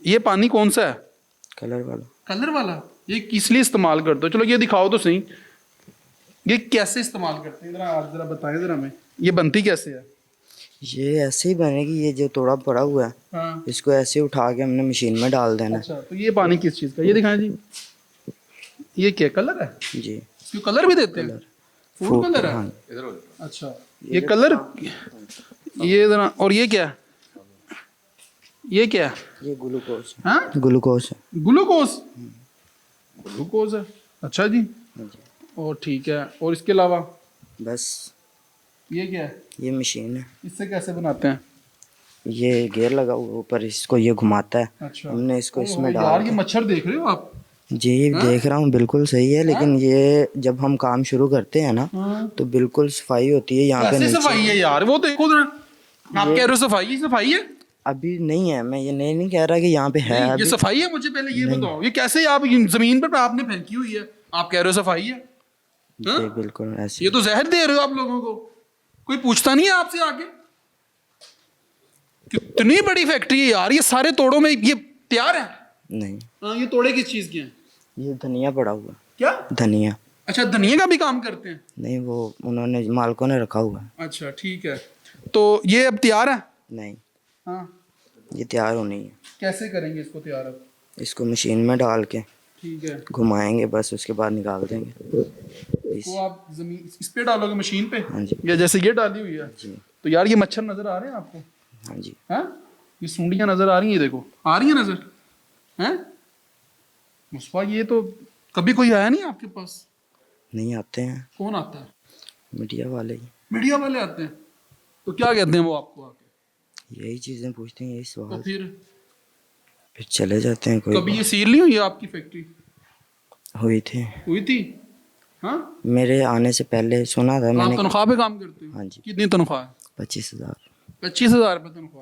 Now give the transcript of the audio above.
ये पानी कौन सा है? कलर वाला। कलर वाला? ये किस लिए इस्तेमाल करते हो? चलो ये दिखाओ तो सही, ये कैसे इस्तेमाल करते हैं, जरा आप जरा बताएं जरा हमें, ये बनती कैसे है? ये ऐसे ही बनेगी, ये जो थोड़ा पड़ा हुआ है हाँ। इसको ऐसे उठा के हमने मशीन में डाल देना। अच्छा, तो ये पानी किस चीज़ का, ये दिखाएं जी, ये क्या कलर है? जी। इसको कलर भी देते हैं? फूड कलर है? हाँ। अच्छा, ये कलर, ये जरा, और ये क्या, ये क्या? ये ग्लूकोज। हाँ, ग्लूकोज है। ग्लूकोज, ग्लूकोज है। अच्छा जी, जी। और ठीक है, और इसके अलावा बस ये क्या है? ये मशीन है, इससे कैसे बनाते हैं? ये गेयर लगा हुआ ऊपर, इसको ये घुमाता है। अच्छा, हमने इसको इसमें यार डाल ये मच्छर देख रहे हो आप? जी देख रहा हूँ, बिल्कुल सही है, लेकिन ये जब हम काम शुरू करते हैं ना हाँ। तो बिल्कुल सफाई होती है यहाँ पे कैसे नीचे। सफाई है यार, वो देखो जरा, आप कह रहे हो सफाई, सफाई है? अभी नहीं है, मैं ये नहीं कह रहा कि यहाँ पे है नहीं, अभी। ये सफाई है? मुझे पहले ये बताओ, ये कैसे आप जमीन पर आपने फेंकी हुई है, आप कह रहे हो सफाई है? जी बिल्कुल ऐसे। ये तो जहर दे रहे हो आप लोगों को, कोई पूछता नहीं है आपसे आगे? कितनी बड़ी फैक्ट्री है यार, ये सारे तोड़ों में ये तैयार है? नहीं, हाँ, ये तोड़े किस चीज के हैं? ये धनिया पड़ा हुआ। क्या? धनिया। अच्छा, धनिया का भी काम करते हैं? नहीं, वो उन्होंने मालकों ने रखा हुआ है। अच्छा ठीक है, तो ये अब तैयार है? नहीं, हाँ, ये तैयार होनी है। कैसे करेंगे इसको तैयार अब? इसको मशीन में डाल के ठीक है, घुमाएंगे, बस उसके बाद निकाल देंगे। तो आप जमीन इस पे डालोगे मशीन पे? हाँ जी। या जैसे ये डाली हुई है? जी। तो यार ये मच्छर नजर आ रहे हैं आपको? हाँ जी। हैं? ये सूंडियां नजर आ रही हैं, देखो आ रही है नजर, हैं? मुस्फा, ये तो कभी कोई आया नहीं आपके पास? नहीं आते हैं, कौन आता है? मीडिया वाले ही मीडिया वाले आते हैं? तो क्या कहते हैं वो आपको आके? यही चीजें पूछते हैं, यही तो सवाल, फिर चले जाते हैं। कोई कभी ये सील नहीं हुई है आपकी फैक्ट्री? हुई थी हुई थी? हाँ, मेरे आने से पहले, सुना था आप मैंने। तनख्वाह पे काम करते हो? हाँ जी। कितनी तनख्वाह है? 25,000। 25,000 रुपये तनख्वाह।